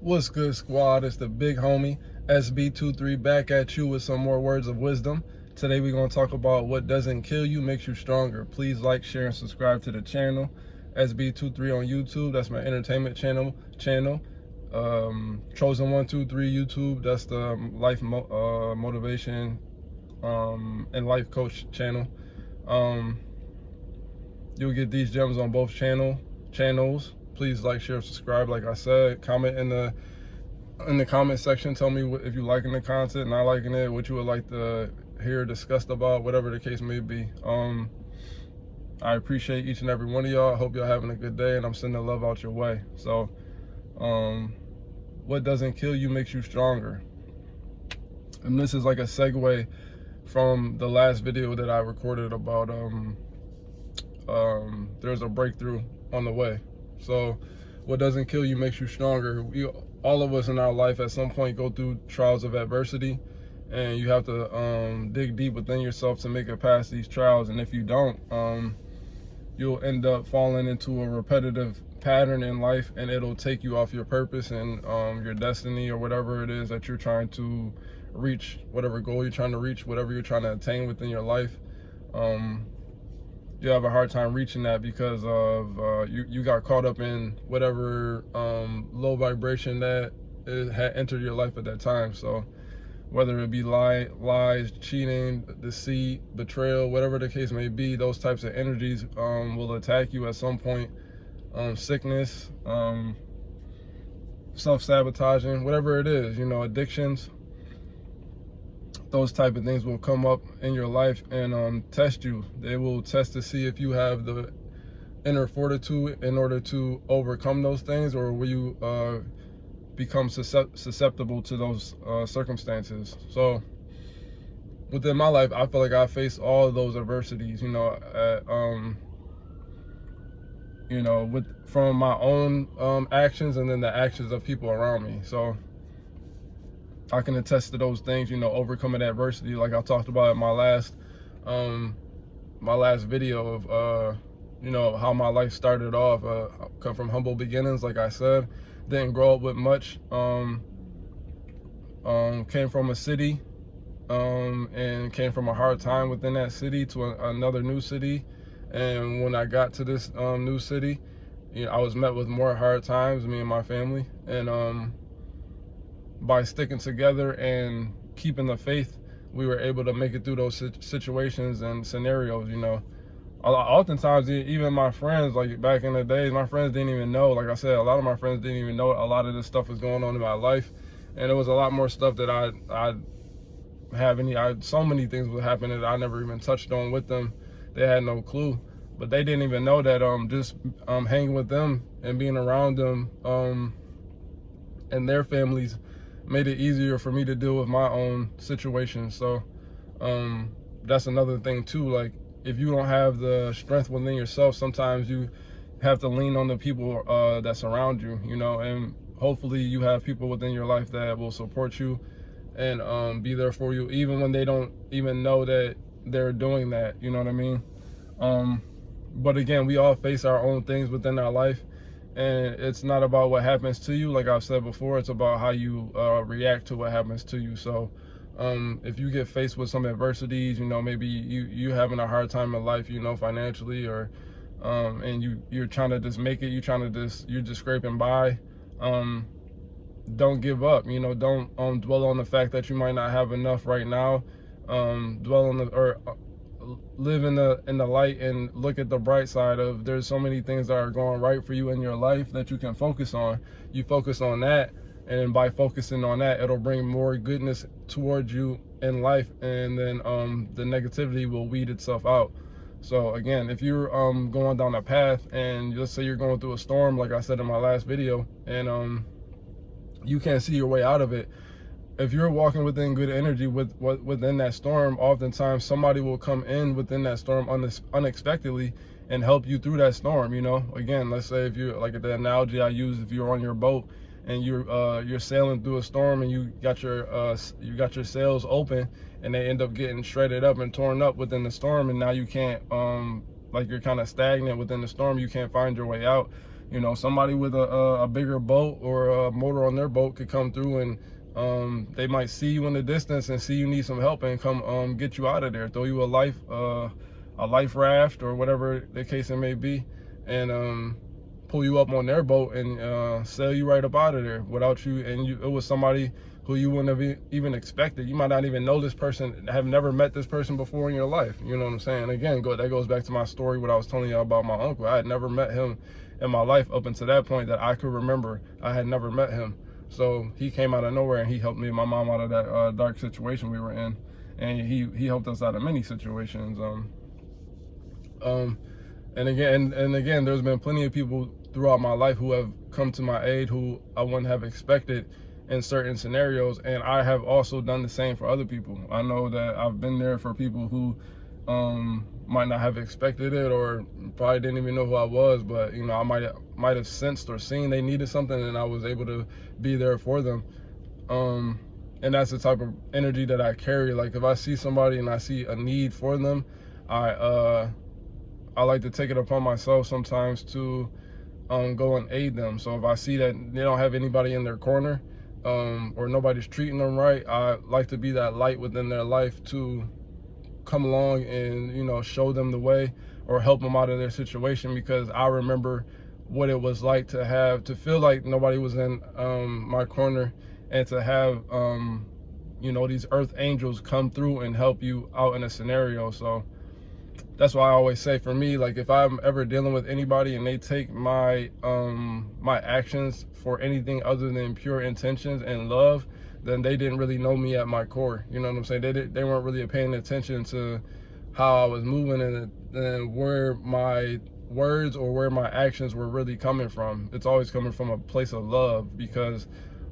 What's good, squad? It's the big homie SB23 back at you with some more words of wisdom. Today we're going to talk about what doesn't kill you makes you stronger. Please like, share, and subscribe to the channel. SB23 on YouTube, that's my entertainment channel. Chosen123 YouTube, that's the life motivation and life coach channel. You'll get these gems on both channels. Please like, share, subscribe. Like I said, comment in the comment section. Tell me if you liking the content, not liking it, what you would like to hear discussed about, whatever the case may be. I appreciate each and every one of y'all. I hope y'all having a good day, and I'm sending love out your way. So, what doesn't kill you makes you stronger. And this is like a segue from the last video that I recorded about there's a breakthrough on the way. So what doesn't kill you makes you stronger. All of us in our life at some point go through trials of adversity, and you have to dig deep within yourself to make it past these trials. And if you don't, you'll end up falling into a repetitive pattern in life, and it'll take you off your purpose and your destiny, or whatever it is that you're trying to reach, whatever goal you're trying to reach, whatever you're trying to attain within your life. You have a hard time reaching that because of you got caught up in whatever low vibration that had entered your life at that time. So whether it be lies, cheating, deceit, betrayal, whatever the case may be, those types of energies will attack you at some point. Sickness, self-sabotaging, whatever it is, addictions. Those type of things will come up in your life and test you. They will test to see if you have the inner fortitude in order to overcome those things, or will you become susceptible to those circumstances. So within my life, I feel like I faced all of those adversities, from my own actions, and then the actions of people around me. So I can attest to those things, overcoming adversity, like I talked about in my last video of, how my life started off. I come from humble beginnings, like I said, didn't grow up with much, came from a city, and came from a hard time within that city to another new city. And when I got to this new city, I was met with more hard times, me and my family, and by sticking together and keeping the faith, we were able to make it through those situations and scenarios. Oftentimes, even my friends, like back in the days, my friends didn't even know. Like I said, a lot of my friends didn't even know a lot of this stuff was going on in my life, and it was a lot more stuff that so many things would happen that I never even touched on with them. They had no clue, but they didn't even know that just hanging with them and being around them and their families made it easier for me to deal with my own situation. So that's another thing too. Like, if you don't have the strength within yourself, sometimes you have to lean on the people that surround you, and hopefully you have people within your life that will support you and be there for you, even when they don't even know that they're doing that. You know what I mean? But again, we all face our own things within our life, and it's not about what happens to you. Like I've said before, it's about how you react to what happens to you. So if you get faced with some adversities, maybe you having a hard time in life, financially, or and you're trying to just make it, you're just scraping by, don't give up. Don't dwell on the fact that you might not have enough right now. Live in the light and look at the bright side of, there's so many things that are going right for you in your life that you can focus on. You focus on that, and by focusing on that, it'll bring more goodness towards you in life, and then the negativity will weed itself out. So again, if you're going down a path, and let's say you're going through a storm, like I said in my last video, and you can't see your way out of it, if you're walking within good energy within that storm, oftentimes somebody will come in within that storm unexpectedly and help you through that storm. Again, let's say, if you're, like the analogy I use, if you're on your boat and you're sailing through a storm, and you got your sails open, and they end up getting shredded up and torn up within the storm, and now you can't, like, you're kind of stagnant within the storm, you can't find your way out. You know, somebody with a bigger boat or a motor on their boat could come through, and they might see you in the distance and see you need some help and come get you out of there, throw you a life raft or whatever the case it may be, and pull you up on their boat and sail you right up out of there without you. And it was somebody who you wouldn't have even expected. You might not even know this person, have never met this person before in your life. You know what I'm saying? Again, that goes back to my story, what I was telling you about my uncle. I had never met him in my life up until that point that I could remember. I had never met him. So he came out of nowhere and he helped me and my mom out of that dark situation we were in. And he helped us out of many situations. And again, there's been plenty of people throughout my life who have come to my aid who I wouldn't have expected in certain scenarios, and I have also done the same for other people. I know that I've been there for people who might not have expected it or probably didn't even know who I was, but you know, I might have sensed or seen they needed something, and I was able to be there for them. And that's the type of energy that I carry. Like if I see somebody and I see a need for them, I like to take it upon myself sometimes to go and aid them. So if I see that they don't have anybody in their corner, or nobody's treating them right, I like to be that light within their life to come along and, you know, show them the way or help them out of their situation, because I remember what it was like to feel like nobody was in my corner, and to have you know, these earth angels come through and help you out in a scenario. So that's why I always say, for me, like if I'm ever dealing with anybody and they take my my actions for anything other than pure intentions and love, then they didn't really know me at my core. You know what I'm saying? They weren't really paying attention to how I was moving and where my words or where my actions were really coming from. It's always coming from a place of love, because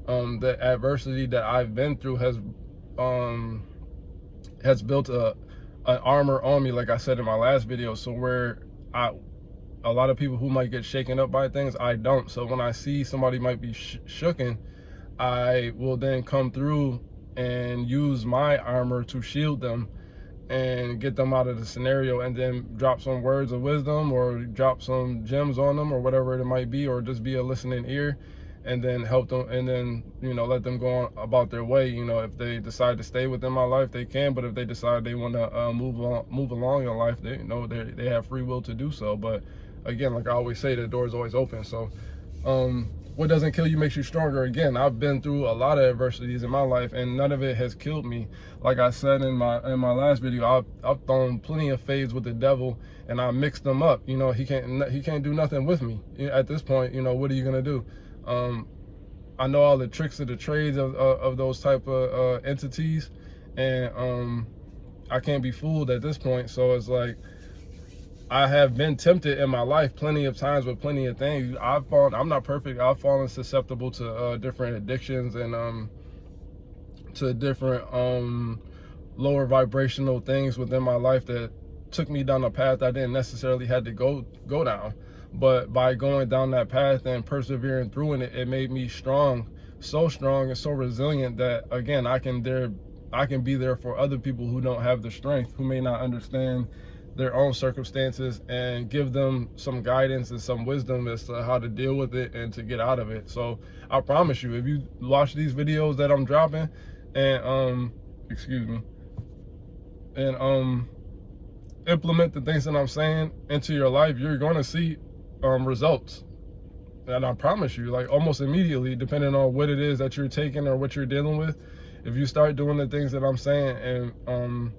the adversity that I've been through has built an armor on me, like I said in my last video. So where a lot of people who might get shaken up by things, I don't. So when I see somebody might be shooken, I will then come through and use my armor to shield them and get them out of the scenario, and then drop some words of wisdom or drop some gems on them or whatever it might be, or just be a listening ear, and then help them, and then, you know, let them go on about their way. You know, if they decide to stay within my life, they can, but if they decide they want to move along in life, they, you know, they have free will to do so. But again, like I always say, the door is always open. So what doesn't kill you makes you stronger. Again, I've been through a lot of adversities in my life, and none of it has killed me. Like I said in my last video, I've thrown plenty of fades with the devil, and I mixed them up. You know, he can't do nothing with me at this point. You know, what are you gonna do? I know all the tricks of the trades of those type of entities, and I can't be fooled at this point. So it's like, I have been tempted in my life plenty of times with plenty of things. I'm not perfect. I've fallen susceptible to different addictions and to different lower vibrational things within my life that took me down a path I didn't necessarily had to go down. But by going down that path and persevering through it, it made me strong, so strong and so resilient that, again, I can be there for other people who don't have the strength, who may not understand their own circumstances, and give them some guidance and some wisdom as to how to deal with it and to get out of it. So I promise you, if you watch these videos that I'm dropping and implement the things that I'm saying into your life, you're going to see results. And I promise you, like almost immediately, depending on what it is that you're taking or what you're dealing with. If you start doing the things that I'm saying and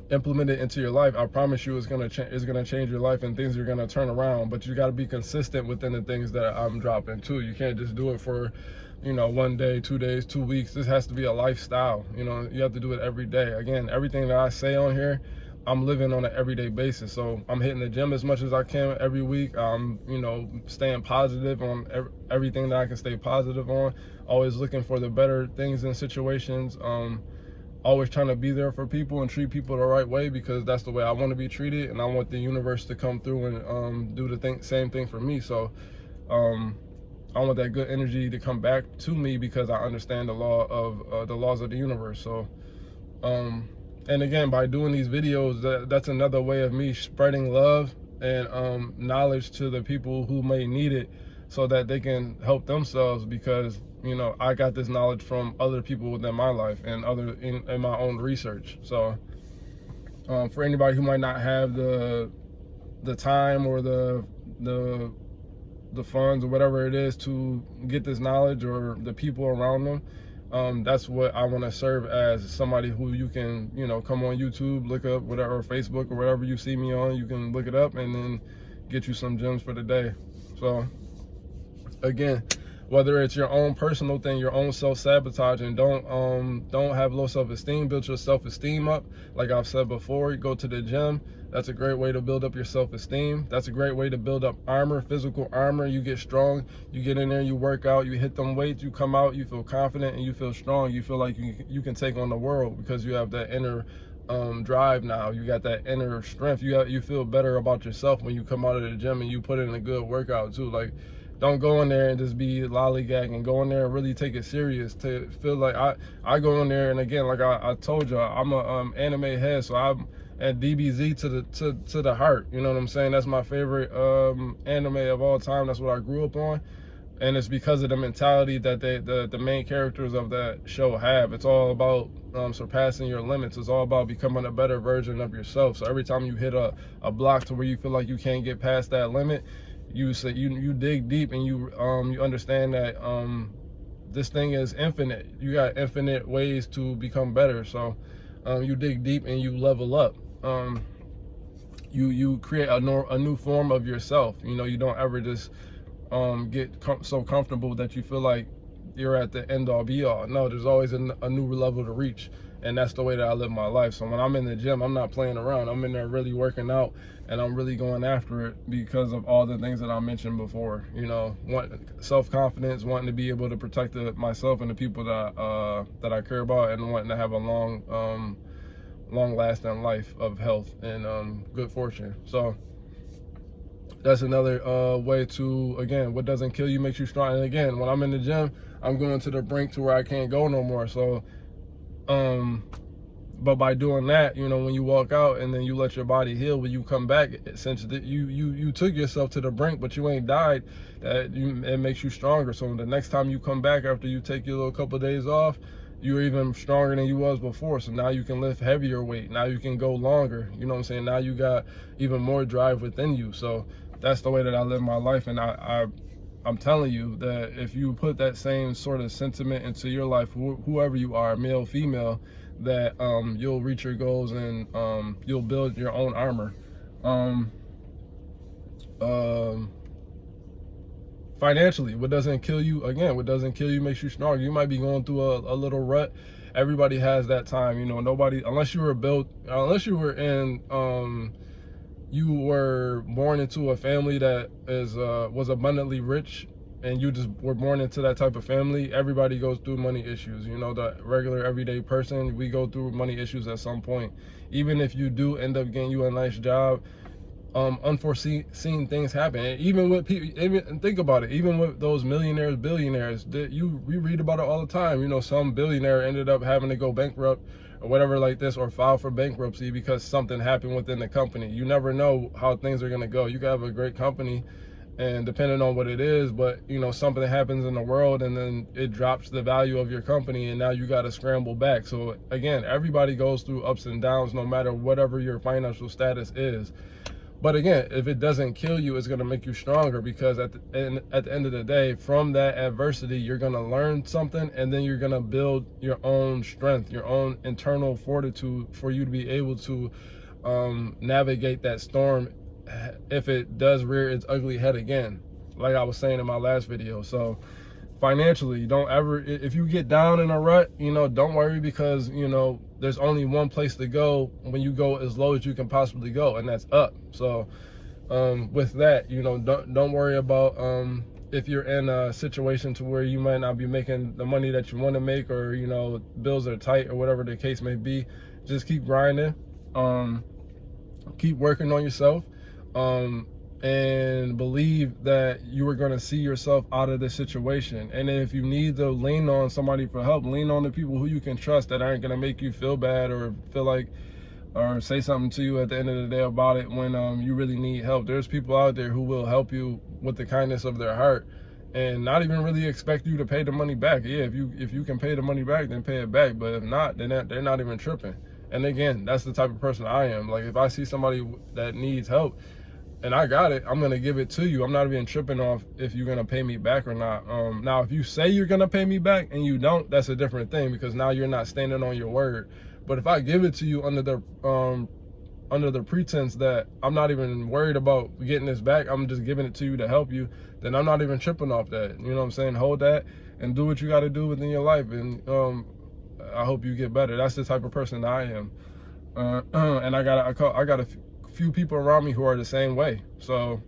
implement it into your life, I promise you it's gonna change your life, and things are gonna turn around. But you got to be consistent within the things that I'm dropping too. You can't just do it for, you know, 1 day, 2 days, 2 weeks. This has to be a lifestyle. You know, you have to do it every day. Again, everything that I say on here, I'm living on an everyday basis. So I'm hitting the gym as much as I can every week. I'm, you know, staying positive on everything that I can stay positive on. Always looking for the better things in situations. Always trying to be there for people and treat people the right way, because that's the way I want to be treated, and I want the universe to come through and do the same thing for me. So I want that good energy to come back to me, because I understand the laws of the universe. So and again, by doing these videos, that's another way of me spreading love and knowledge to the people who may need it, so that they can help themselves, because you know I got this knowledge from other people within my life and in my own research. So for anybody who might not have the time or the funds or whatever it is to get this knowledge, or the people around them, that's what I want to serve as, somebody who you can, you know, come on YouTube, look up whatever, or Facebook or whatever you see me on, you can look it up and then get you some gems for the day. So again, whether it's your own personal thing, your own self-sabotaging, don't have low self-esteem, build your self-esteem up. Like I've said before, you go to the gym. That's a great way to build up your self-esteem. That's a great way to build up armor, physical armor. You get strong, you get in there, you work out, you hit them weights, you come out, you feel confident and you feel strong. You feel like you can take on the world, because you have that inner drive now. You got that inner strength. You feel better about yourself when you come out of the gym and you put in a good workout too. Like, don't go in there and just be lollygagging. Go in there and really take it serious. To feel like I go in there, and again, like I told you, I'm a anime head, so I'm at DBZ to the heart. You know what I'm saying? That's my favorite anime of all time. That's what I grew up on, and it's because of the mentality that the main characters of that show have. It's all about surpassing your limits. It's all about becoming a better version of yourself. So every time you hit a block to where you feel like you can't get past that limit, you dig deep, and you understand that this thing is infinite. You got infinite ways to become better. So you dig deep and you level up. You create a new form of yourself. You know, you don't ever just get so comfortable that you feel like you're at the end all be all. No, there's always a new level to reach, and that's the way that I live my life. So when I'm in the gym, I'm not playing around. I'm in there really working out, and I'm really going after it because of all the things that I mentioned before. You know, self-confidence, wanting to be able to protect myself and the people that I care about, and wanting to have a long-lasting life of health and good fortune. So that's another way to, again, what doesn't kill you makes you strong. And again, when I'm in the gym, I'm going to the brink to where I can't go no more. So but by doing that, you know, when you walk out and then you let your body heal, when you come back, since you took yourself to the brink, but you ain't died, it makes you stronger. So the next time you come back after you take your little couple of days off, you're even stronger than you was before. So now you can lift heavier weight. Now you can go longer. You know what I'm saying? Now you got even more drive within you. So that's the way that I live my life. And I'm telling you that if you put that same sort of sentiment into your life, whoever you are, male, female, that you'll reach your goals, and you'll build your own armor. Financially, what doesn't kill you, again, what doesn't kill you makes you stronger. You might be going through a little rut. Everybody has that time, you know. Nobody, unless you were you were born into a family that was abundantly rich, and you just were born into that type of family. Everybody goes through money issues. You know, the regular everyday person, we go through money issues at some point. Even if you do end up getting you a nice job, unforeseen things happen. And even with people, even think about it, even with those millionaires, billionaires, we read about it all the time. You know, some billionaire ended up having to go bankrupt or whatever like this, or file for bankruptcy because something happened within the company. You never know how things are going to go. You can have a great company, and depending on what it is, but you know, something happens in the world and then it drops the value of your company, and now you got to scramble back. So again, everybody goes through ups and downs, no matter whatever your financial status is. But again, if it doesn't kill you, it's going to make you stronger, because at the end of the day, from that adversity, you're going to learn something, and then you're going to build your own strength, your own internal fortitude for you to be able to navigate that storm if it does rear its ugly head again, like I was saying in my last video. So financially, don't ever, if you get down in a rut, you know, don't worry, because you know there's only one place to go when you go as low as you can possibly go, and that's up. So with that, you know, don't worry about if you're in a situation to where you might not be making the money that you want to make, or you know, bills are tight or whatever the case may be. Just keep grinding, keep working on yourself, and believe that you are going to see yourself out of this situation. And if you need to lean on somebody for help, lean on the people who you can trust, that aren't going to make you feel bad or feel like or say something to you at the end of the day about it when you really need help. There's people out there who will help you with the kindness of their heart and not even really expect you to pay the money back. Yeah, if you can pay the money back, then pay it back. But if not, then they're not even tripping. And again, that's the type of person I am. Like, if I see somebody that needs help and I got it, I'm gonna give it to you. I'm not even tripping off if you're gonna pay me back or not. Now, if you say you're gonna pay me back and you don't, that's a different thing, because now you're not standing on your word. But if I give it to you under the pretense that I'm not even worried about getting this back, I'm just giving it to you to help you, then I'm not even tripping off that. You know what I'm saying? Hold that and do what you got to do within your life, and I hope you get better. That's the type of person I am, and I got a few people around me who are the same way. So,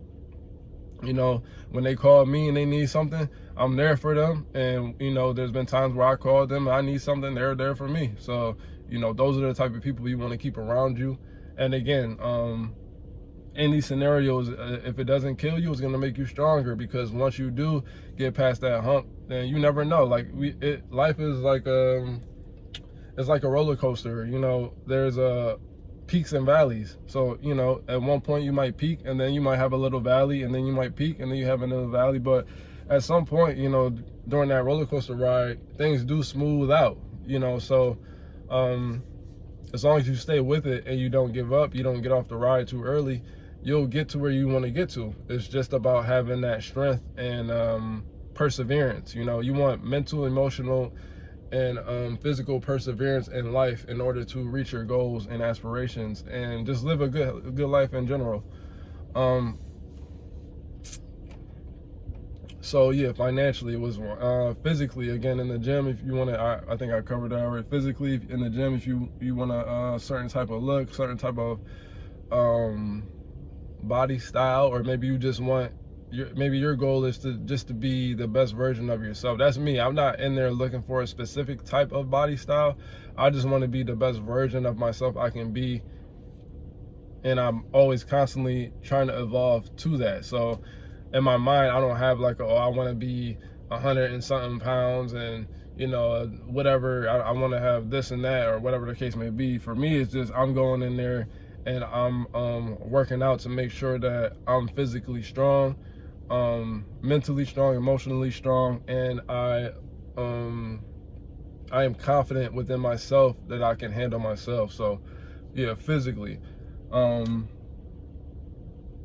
you know, when they call me and they need something, I'm there for them. And, you know, there's been times where I called them and I need something, they're there for me. So, you know, those are the type of people you want to keep around you. And again, in these scenarios, if it doesn't kill you, it's going to make you stronger, because once you do get past that hump, then you never know. Like, life is like it's like a roller coaster. You know, there's peaks and valleys. So, you know, at one point you might peak, and then you might have a little valley, and then you might peak, and then you have another valley. But at some point, you know, during that roller coaster ride, things do smooth out, you know. So as long as you stay with it and you don't give up, you don't get off the ride too early, you'll get to where you want to get to. It's just about having that strength and perseverance. You know, you want mental, emotional, and physical perseverance in life in order to reach your goals and aspirations, and just live a good life in general. So yeah, financially it was physically, again, in the gym, if you want to, I think I covered that already. Physically in the gym, if you want a certain type of look, certain type of body style, or maybe you just want maybe your goal is to be the best version of yourself. That's me. I'm not in there looking for a specific type of body style. I just want to be the best version of myself I can be, and I'm always constantly trying to evolve to that. So in my mind, I don't have like, oh, I want to be 100 and something pounds, and you know, whatever, I want to have this and that, or whatever the case may be. For me, it's just I'm going in there and I'm working out to make sure that I'm physically strong, mentally strong, emotionally strong, and I am confident within myself that I can handle myself. So yeah, physically.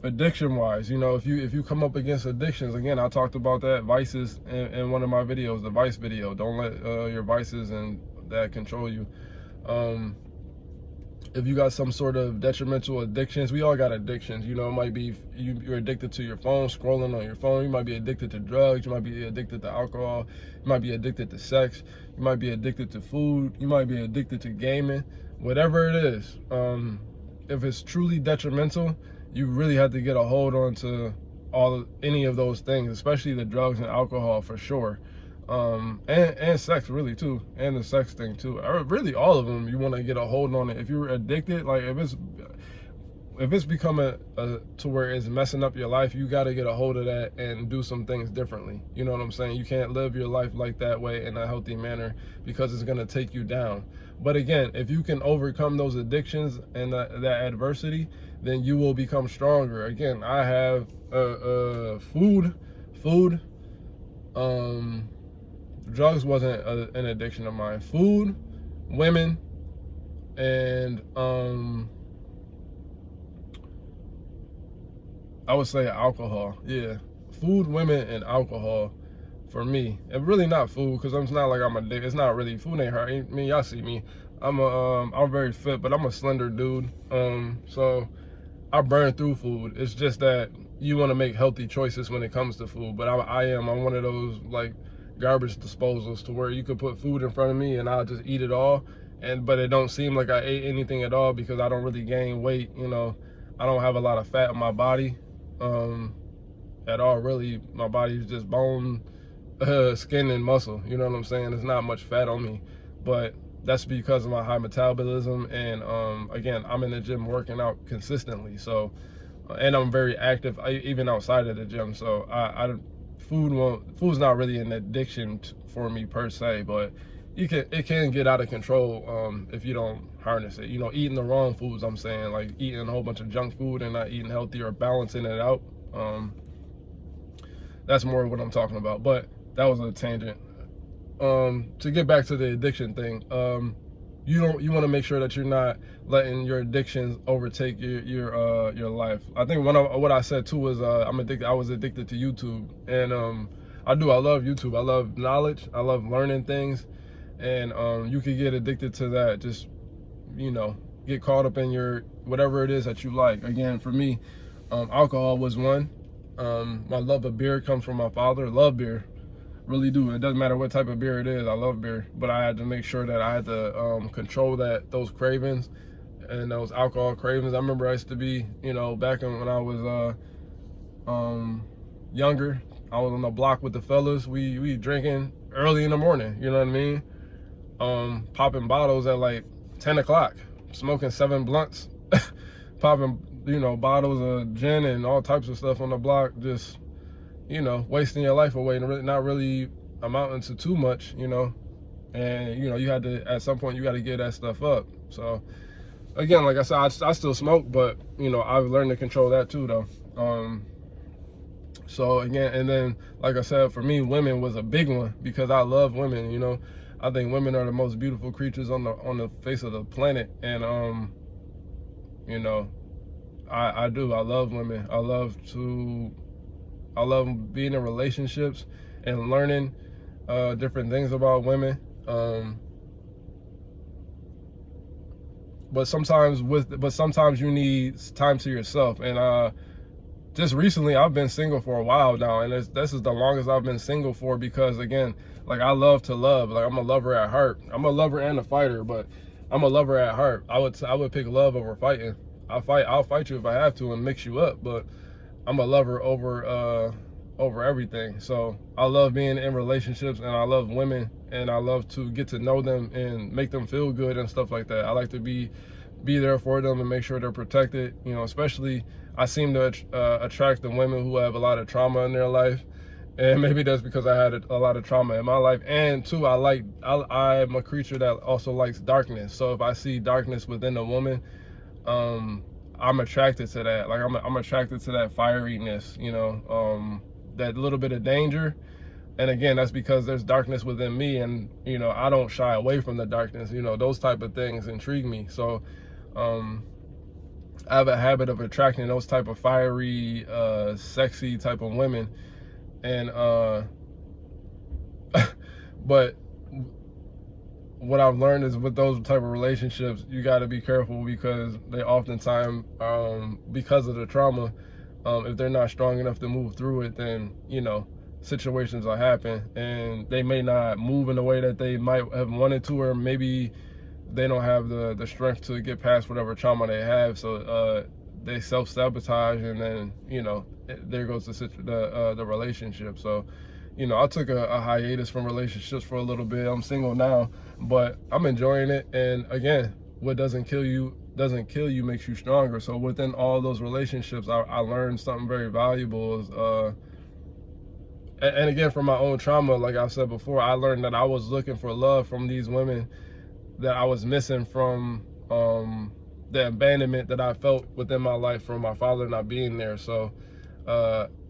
Addiction wise, you know, if you come up against addictions, again, I talked about that, vices, in one of my videos, the vice video. Don't let your vices and that control you. If you got some sort of detrimental addictions, we all got addictions. You know, it might be you're addicted to your phone, scrolling on your phone. You might be addicted to drugs. You might be addicted to alcohol. You might be addicted to sex. You might be addicted to food. You might be addicted to gaming. Whatever it is, if it's truly detrimental, you really have to get a hold on to any of those things, especially the drugs and alcohol, for sure. And sex, really, too, and the sex thing too. Really, all of them, you want to get a hold on it. If you're addicted, like if it's becoming to where it's messing up your life, you got to get a hold of that and do some things differently. You know what I'm saying? You can't live your life like that way in a healthy manner, because it's going to take you down. But again, if you can overcome those addictions and that adversity, then you will become stronger. Again, I have food. Drugs wasn't an addiction of mine. Food, women, and I would say alcohol. Yeah, food, women, and alcohol for me. And really not food, because it's not like I'm addicted. It's not really, food ain't hurt. I mean, y'all see me. I'm very fit, but I'm a slender dude. So I burn through food. It's just that you want to make healthy choices when it comes to food. But I'm one of those like garbage disposals, to where you could put food in front of me and I'll just eat it all, but it don't seem like I ate anything at all, because I don't really gain weight. You know, I don't have a lot of fat in my body at all, really. My body's just bone, skin, and muscle. You know what I'm saying? There's not much fat on me, but that's because of my high metabolism, and again, I'm in the gym working out consistently. So and I'm very active even outside of the gym. So food's not really an addiction for me per se, but it can get out of control if you don't harness it. You know, eating the wrong foods, I'm saying, like eating a whole bunch of junk food and not eating healthy or balancing it out. That's more what I'm talking about. But that was a tangent. To get back to the addiction thing, you want to make sure that you're not letting your addictions overtake your life. I think what I said too was I was addicted to YouTube, and I love YouTube. I love knowledge. I love learning things, and you could get addicted to that. Just, you know, get caught up in your whatever it is that you like. Again, for me, alcohol was one. My love of beer comes from my father. Love beer, really do. It doesn't matter what type of beer it is. I love beer, but I had to make sure that I had to control those cravings and those alcohol cravings. I remember I used to be, you know, back when I was younger, I was on the block with the fellas. We drinking early in the morning, you know what I mean? Popping bottles at like 10 o'clock, smoking 7 blunts, popping, you know, bottles of gin and all types of stuff on the block, just, you know, wasting your life away and really, not really amounting to too much, you know. And, you know, you had to, at some point, you got to get that stuff up. So, again, like I said, I still smoke, but, you know, I've learned to control that too, though. So, again, and then, like I said, for me, women was a big one because I love women, you know. I think women are the most beautiful creatures on the face of the planet. And, you know, I do. I love women. I love being in relationships and learning different things about women. But sometimes you need time to yourself. And just recently, I've been single for a while now, and this is the longest I've been single for because, again, like, I love to love. Like, I'm a lover at heart. I'm a lover and a fighter, but I'm a lover at heart. I would pick love over fighting. I'll fight you if I have to and mix you up, but I'm a lover over everything. So I love being in relationships, and I love women, and I love to get to know them and make them feel good and stuff like that. I like to be there for them and make sure they're protected. You know, especially I seem to attract the women who have a lot of trauma in their life, and maybe that's because I had a lot of trauma in my life. And two, I'm a creature that also likes darkness. So if I see darkness within a woman, I'm attracted to that. Like, I'm attracted to that fieriness, you know, that little bit of danger. And again, that's because there's darkness within me, and, you know, I don't shy away from the darkness. You know, those type of things intrigue me. So I have a habit of attracting those type of fiery, sexy type of women. And but what I've learned is with those type of relationships, you got to be careful because they oftentimes, because of the trauma, if they're not strong enough to move through it, then, you know, situations will happen, and they may not move in the way that they might have wanted to, or maybe they don't have the strength to get past whatever trauma they have. So they self-sabotage, and then, you know, there goes the relationship. So, you know, I took a hiatus from relationships for a little bit. I'm single now, but I'm enjoying it. And again, what doesn't kill you makes you stronger. So within all those relationships, I learned something very valuable. And again, from my own trauma, like I said before, I learned that I was looking for love from these women that I was missing from the abandonment that I felt within my life from my father not being there. So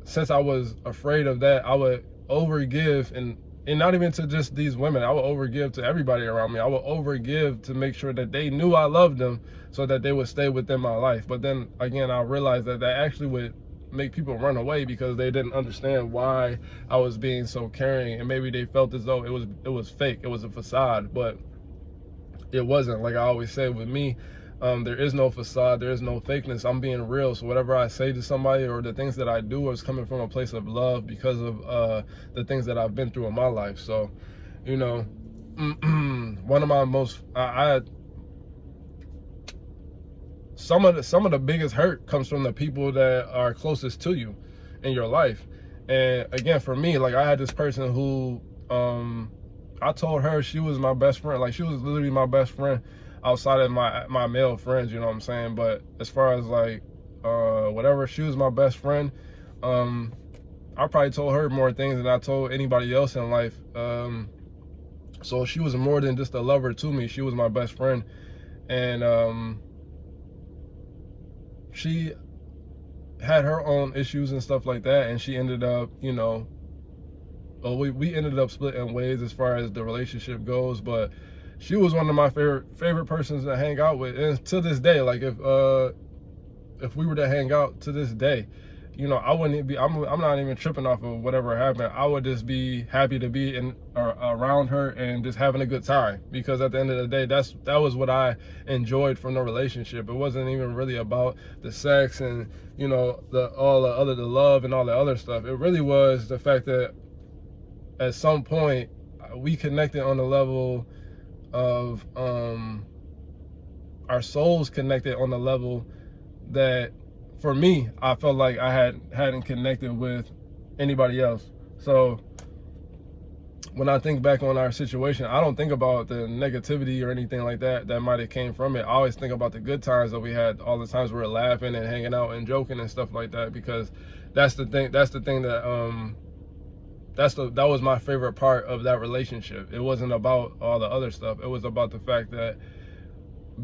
since I was afraid of that, I would overgive, and not even to just these women. I would overgive to everybody around me. I would overgive to make sure that they knew I loved them so that they would stay within my life. But then again, I realized that actually would make people run away because they didn't understand why I was being so caring, and maybe they felt as though it was fake, it was a facade. But it wasn't. Like I always say, with me, there is no facade, there is no fakeness. I'm being real. So whatever I say to somebody or the things that I do is coming from a place of love because of the things that I've been through in my life. So, you know, one of my most, some of the biggest hurt comes from the people that are closest to you in your life. And again, for me, like, I had this person who, I told her she was my best friend. Like, she was literally my best friend outside of my male friends, you know what I'm saying? But as far as like, whatever, she was my best friend. I probably told her more things than I told anybody else in life. So she was more than just a lover to me. She was my best friend. And she had her own issues and stuff like that. And she ended up, you know, we ended up splitting ways as far as the relationship goes. But she was one of my favorite persons to hang out with. And to this day, like if we were to hang out to this day, you know, I wouldn't be, I'm not even tripping off of whatever happened. I would just be happy to be in or around her and just having a good time, because at the end of the day, that was what I enjoyed from the relationship. It wasn't even really about the sex and, you know, the love and all the other stuff. It really was the fact that at some point we connected on the level of our souls connected on the level that, for me, I felt like I hadn't connected with anybody else. So when I think back on our situation, I don't think about the negativity or anything like that might have came from it. I always think about the good times that we had, all the times we were laughing and hanging out and joking and stuff like that, because that was my favorite part of that relationship. It wasn't about all the other stuff. It was about the fact that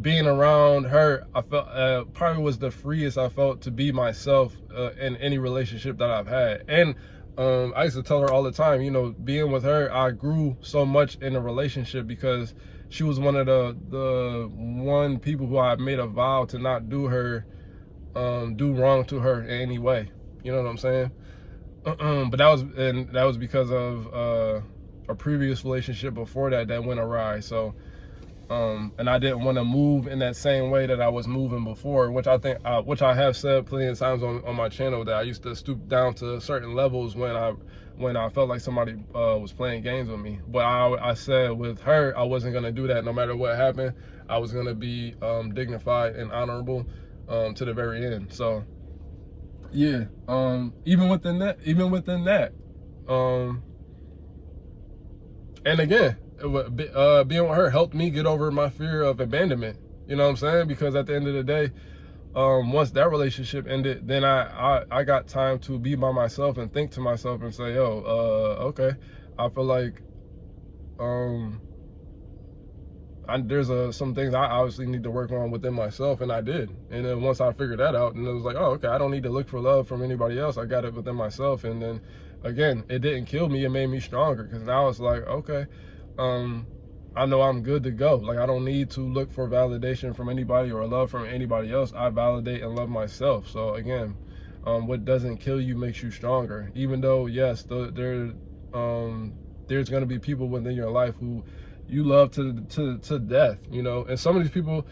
being around her, I felt probably was the freest I felt to be myself in any relationship that I've had. And I used to tell her all the time, you know, being with her, I grew so much in a relationship, because she was one of the one people who I made a vow to not do wrong to her in any way. You know what I'm saying? But that was because of a previous relationship before that went awry. So and I didn't want to move in that same way that I was moving before, which I have said plenty of times on my channel, that I used to stoop down to certain levels when I felt like somebody was playing games with me. But I said with her, I wasn't gonna do that. No matter what happened, I was gonna be dignified and honorable to the very end. So yeah, even within that, and again, being with her helped me get over my fear of abandonment. You know what I'm saying? Because at the end of the day, once that relationship ended, then I got time to be by myself and think to myself and say, yo, okay, I feel like there's some things I obviously need to work on within myself, and I did. And then once I figured that out, and it was like, oh, okay, I don't need to look for love from anybody else. I got it within myself. And then again, it didn't kill me, it made me stronger, because now it's like, okay, I know I'm good to go. Like, I don't need to look for validation from anybody or love from anybody else. I validate and love myself. So again, what doesn't kill you makes you stronger. Even though, yes, there's going to be people within your life who you love to death, you know, and some of these people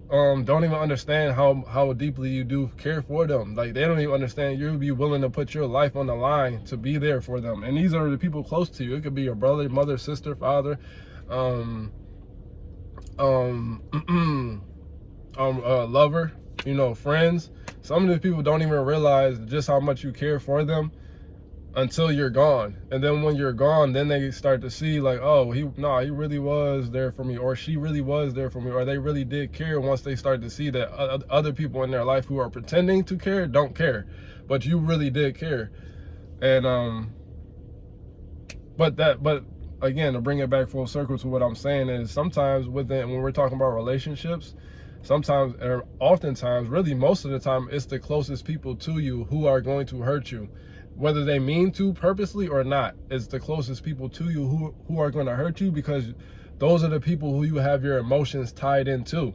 don't even understand how deeply you do care for them. Like, they don't even understand you'll be willing to put your life on the line to be there for them. And these are the people close to you. It could be your brother, mother, sister, father, lover, you know, friends. Some of these people don't even realize just how much you care for them until you're gone. And then when you're gone, then they start to see like, oh, he really was there for me, or she really was there for me, or they really did care, once they start to see that other people in their life who are pretending to care don't care, but you really did care. And but again, to bring it back full circle to what I'm saying is, sometimes when we're talking about relationships, sometimes, or oftentimes, really most of the time, it's the closest people to you who are going to hurt you. Whether they mean to purposely or not, it's the closest people to you who are going to hurt you, because those are the people who you have your emotions tied into.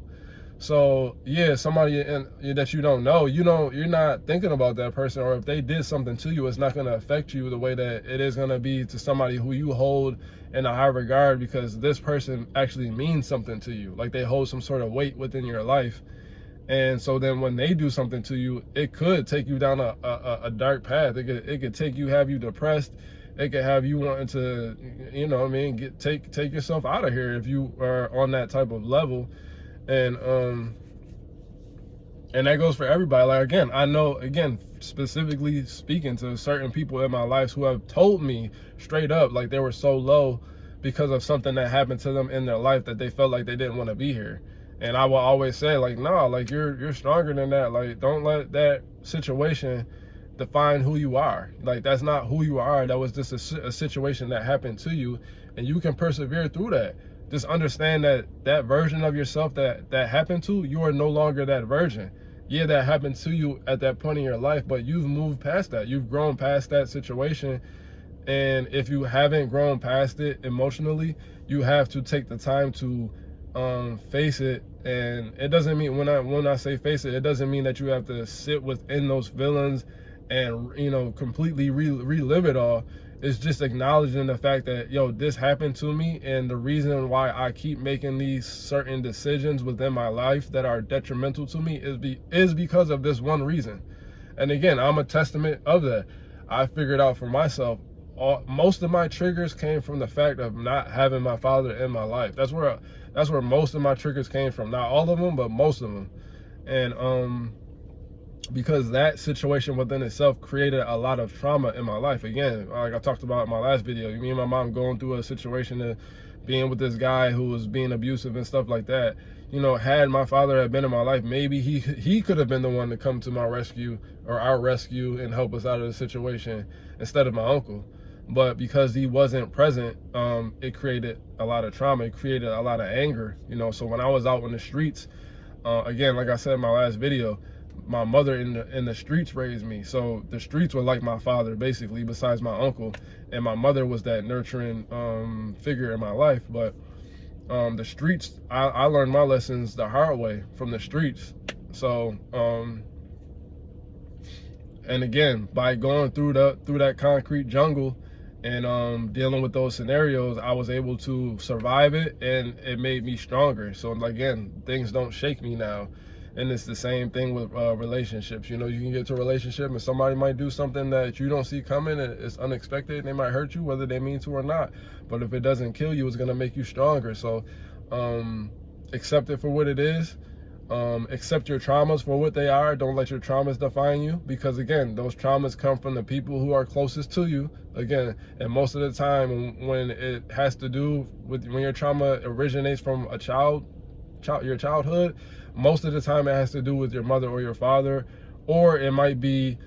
So yeah, somebody that you don't know, you're not thinking about that person, or if they did something to you, it's not going to affect you the way that it is going to be to somebody who you hold in a high regard, because this person actually means something to you. Like, they hold some sort of weight within your life. And so then when they do something to you, it could take you down a dark path. It could have you depressed. It could have you wanting to, you know what I mean, take yourself out of here if you are on that type of level. And that goes for everybody. Like, again, I know, again, specifically speaking to certain people in my life who have told me straight up, like, they were so low because of something that happened to them in their life that they felt like they didn't want to be here. And I will always say, like, no, like, you're stronger than that. Like, don't let that situation define who you are. Like, that's not who you are. That was just a situation that happened to you, and you can persevere through that. Just understand that that version of yourself that happened to, you are no longer that version. Yeah, that happened to you at that point in your life, but you've moved past that. You've grown past that situation. And if you haven't grown past it emotionally, you have to take the time to face it. And it doesn't mean, when I say face it, it doesn't mean that you have to sit within those feelings and, you know, completely relive it all. It's just acknowledging the fact that, yo, this happened to me, and the reason why I keep making these certain decisions within my life that are detrimental to me is because of this one reason. And again, I'm a testament of that. I figured out for myself, most of my triggers came from the fact of not having my father in my life. That's where most of my triggers came from. Not all of them, but most of them. And because that situation within itself created a lot of trauma in my life. Again, like I talked about in my last video, me and my mom going through a situation of being with this guy who was being abusive and stuff like that. You know, had my father had been in my life, maybe he could have been the one to come to my rescue, or our rescue, and help us out of the situation instead of my uncle. But because he wasn't present, it created a lot of trauma. It created a lot of anger, you know. So when I was out in the streets, again, like I said in my last video, my mother in the streets raised me. So the streets were like my father, basically, besides my uncle. And my mother was that nurturing figure in my life. But the streets, I learned my lessons the hard way from the streets. So and again, by going through that concrete jungle and dealing with those scenarios, I was able to survive it, and it made me stronger. So again, things don't shake me now. And it's the same thing with relationships. You know, you can get to a relationship and somebody might do something that you don't see coming, and it's unexpected, and they might hurt you, whether they mean to or not. But if it doesn't kill you, it's gonna make you stronger. So accept it for what it is. Accept your traumas for what they are. Don't let your traumas define you, because again, those traumas come from the people who are closest to you. Again, and most of the time when it has to do with, when your trauma originates from a your childhood, most of the time it has to do with your mother or your father, or it might be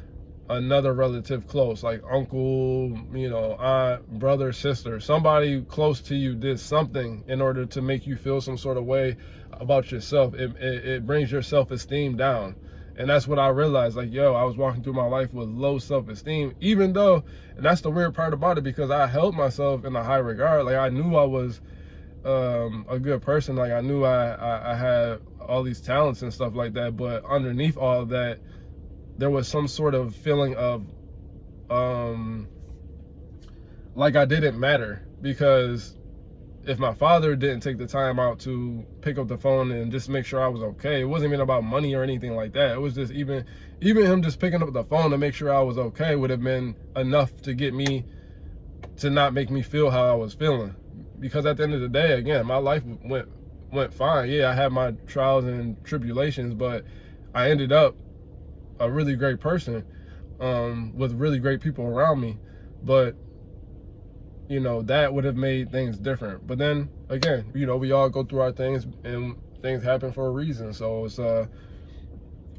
another relative close, like uncle, you know, aunt, brother, sister. Somebody close to you did something in order to make you feel some sort of way about yourself. It brings your self-esteem down. And that's what I realized. Like, yo, I was walking through my life with low self-esteem, even though, and that's the weird part about it, because I held myself in a high regard. Like, I knew I was a good person. Like, I knew I had all these talents and stuff like that, but underneath all of that, there was some sort of feeling of like I didn't matter. Because if my father didn't take the time out to pick up the phone and just make sure I was okay, it wasn't even about money or anything like that. It was just even him just picking up the phone to make sure I was okay would have been enough to get me to not make me feel how I was feeling. Because at the end of the day, again, my life went fine. Yeah, I had my trials and tribulations, but I ended up a really great person with really great people around me. But you know, that would have made things different. But then again, you know, we all go through our things, and things happen for a reason. So it's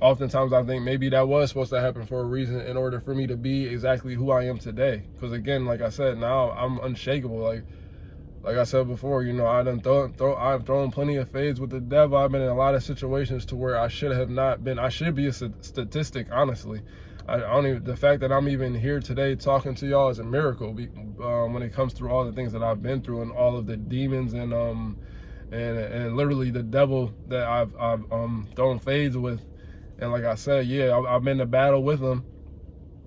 oftentimes I think maybe that was supposed to happen for a reason in order for me to be exactly who I am today. Because again, like I said, now I'm unshakable. Like I said before, you know, I've thrown plenty of fades with the devil. I've been in a lot of situations to where I should have not been. I should be a statistic, honestly. I don't even, the fact that I'm even here today talking to y'all is a miracle when it comes through all the things that I've been through, and all of the demons and literally the devil that I've thrown fades with. And like I said, yeah, I've been to battle with him,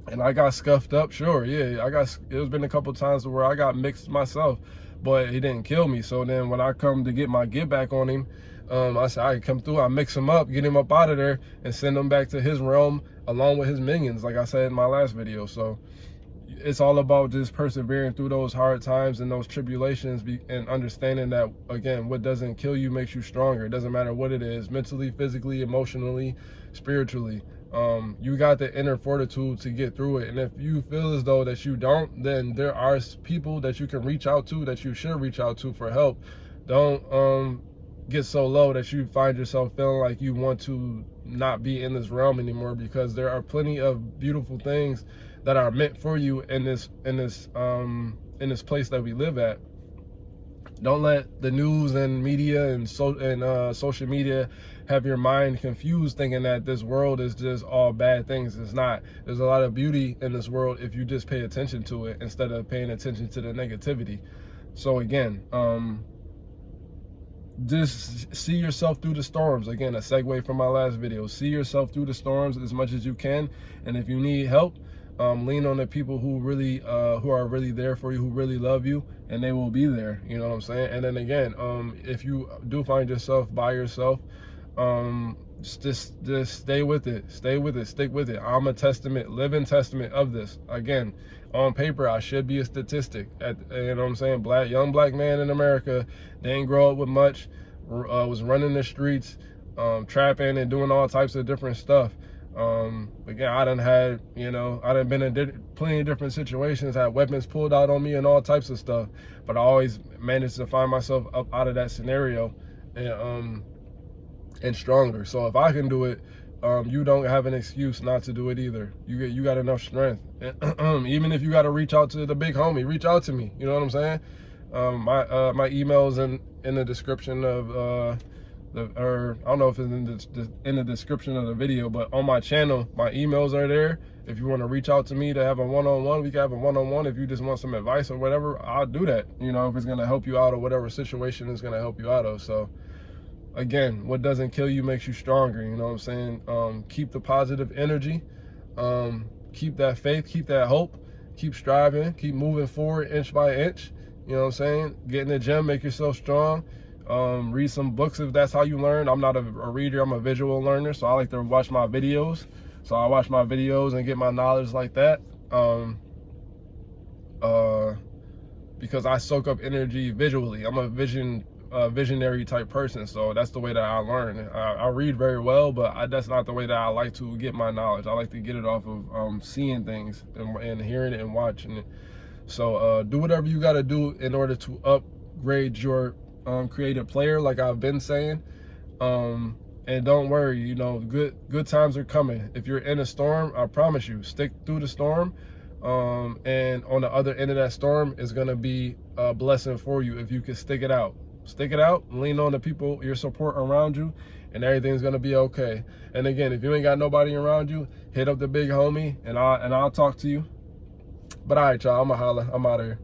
and I got scuffed up. Sure, yeah, it's been a couple times where I got mixed myself, but he didn't kill me. So then when I come to get my get back on him, I said, I come through, I mix him up, get him up out of there, and send him back to his realm along with his minions, like I said in my last video. So it's all about just persevering through those hard times and those tribulations, and understanding that, again, what doesn't kill you makes you stronger. It doesn't matter what it is, mentally, physically, emotionally, spiritually. You got the inner fortitude to get through it. And if you feel as though that you don't, then there are people that you can reach out to, that you should reach out to for help. Don't get so low that you find yourself feeling like you want to not be in this realm anymore, because there are plenty of beautiful things that are meant for you in this place that we live at. Don't let the news and media and social media have your mind confused, thinking that this world is just all bad things. It's not. There's a lot of beauty in this world if you just pay attention to it instead of paying attention to the negativity. So again, just see yourself through the storms. Again, a segue from my last video. See yourself through the storms as much as you can, and if you need help, lean on the people who are really there for you, who really love you, and they will be there. You know what I'm saying? And then again, if you do find yourself by yourself, just stay with it. Stay with it. Stick with it. I'm a living testament of this. Again, on paper, I should be a statistic. You know what I'm saying? Young black man in America. They ain't grow up with much. Was running the streets, trapping and doing all types of different stuff. Again, I done been in plenty of different situations, had weapons pulled out on me and all types of stuff, but I always managed to find myself up out of that scenario and stronger. So if I can do it, you don't have an excuse not to do it either. You got enough strength. Even if you got to reach out to the big homie, reach out to me. You know what I'm saying? My email's in the description of or I don't know if it's in the description of the video, but on my channel, my emails are there. If you want to reach out to me to have a one-on-one, we can have a one-on-one. If you just want some advice or whatever, I'll do that. You know, if it's going to help you out or whatever situation is going to help you out of. So again, what doesn't kill you makes you stronger. You know what I'm saying? Keep the positive energy, keep that faith, keep that hope, keep striving, keep moving forward inch by inch. You know what I'm saying? Get in the gym, make yourself strong. Read some books if that's how you learn. I'm not a reader, I'm a visual learner, so I like to watch my videos. So I watch my videos and get my knowledge like that. Because I soak up energy visually. I'm a visionary type person, so that's the way that I learn. I read very well, but that's not the way that I like to get my knowledge. I like to get it off of seeing things and hearing it and watching it. So do whatever you got to do in order to upgrade your creative player, like I've been saying. And don't worry, you know, good times are coming. If you're in a storm, I promise you, stick through the storm. And on the other end of that storm is going to be a blessing for you if you can stick it out. Stick it out, lean on the people, your support around you, and everything's going to be okay. And again, if you ain't got nobody around you, hit up the big homie and I'll talk to you. But all right, y'all, I'ma holla. I'm out of here.